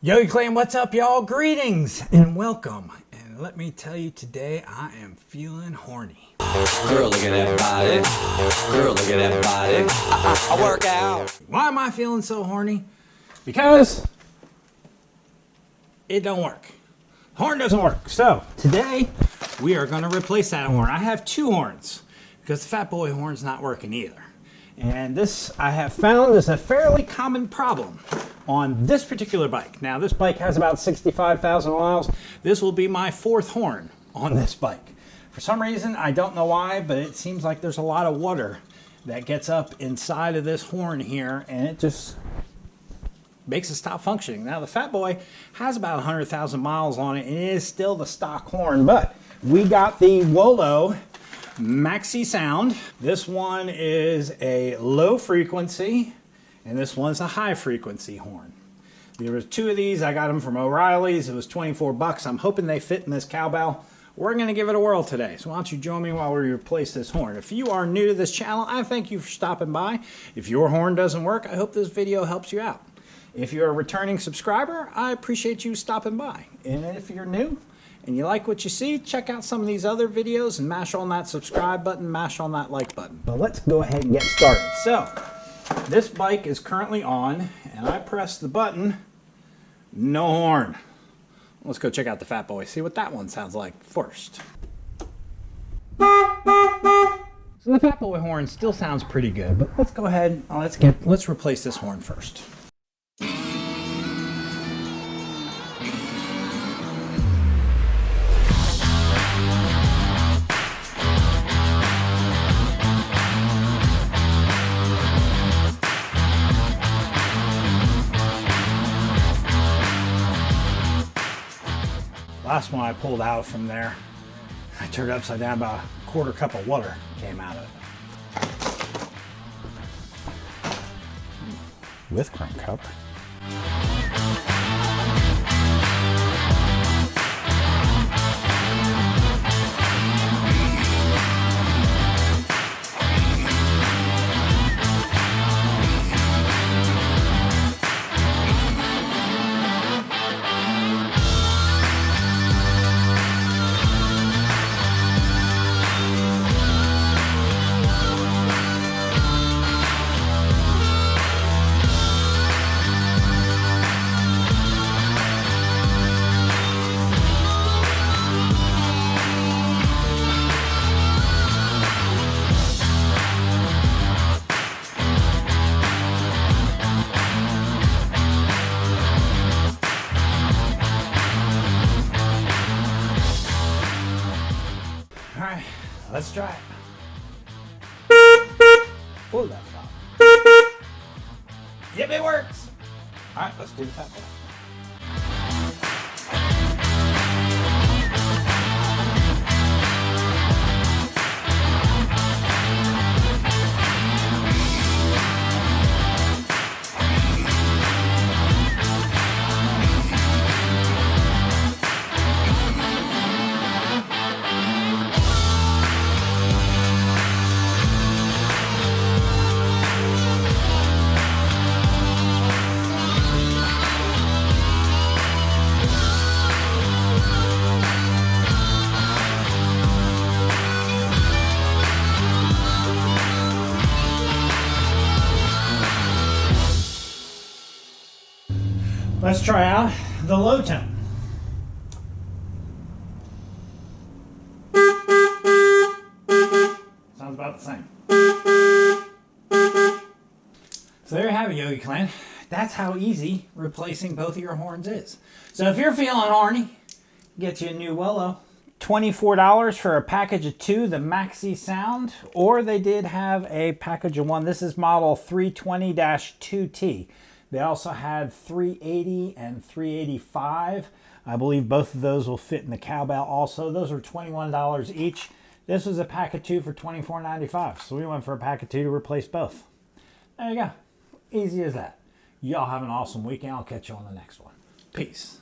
Yogi Clan, what's up, y'all? Greetings and welcome. And let me tell you, today I am feeling horny. Girl, look at that body. Girl, look at that body. I work out. Why am I feeling so horny? Because it don't work. Horn doesn't work. So today we are going to replace that horn. I have two horns because the fat boy horn's not working either. And this, I have found, is a fairly common problem on this particular bike. Now, this bike has about 65,000 miles. This will be my fourth horn on this bike. For some reason, I don't know why, but it seems like there's a lot of water that gets up inside of this horn here, and it just makes it stop functioning. Now, the Fat Boy has about 100,000 miles on it, and it is still the stock horn, but we got the Wolo Maxi Sound. This one is a low frequency, and this one's a high frequency horn. There was two of these. I got them from O'Reilly's. It was 24 bucks. I'm hoping they fit in this cowbell. We're going to give it a whirl today. So why don't you join me while we replace this horn. If you are new to this channel, I thank you for stopping by. If your horn doesn't work, I hope this video helps you out. If you're a returning subscriber, I appreciate you stopping by. And if you're new and you like what you see, check out some of these other videos and mash on that subscribe button, mash on that like button. But let's go ahead and get started. So, this bike is currently on, and I press the button, no horn. Let's go check out the Fat Boy, see what that one sounds like first. So the Fat Boy horn still sounds pretty good, but let's go ahead and let's replace this horn first. Last one I pulled out from there, I turned it upside down, about a quarter cup of water came out of it. With chrome cup. Alright, let's try it. Oh, that's loud. Yep, it works. Alright, let's do the Fat Boy. Let's try out the low tone. Sounds about the same. So there you have it, Yogi Clan. That's how easy replacing both of your horns is. So if you're feeling horny, get you a new Wolo. $24 for a package of two, the Maxi Sound, or they did have a package of one. This is model 320-2T. They also had 380 and 385. I believe both of those will fit in the cowbell also. Those are $21 each. This was a pack of two for $24.95. So we went for a pack of two to replace both. There you go. Easy as that. Y'all have an awesome weekend. I'll catch you on the next one. Peace.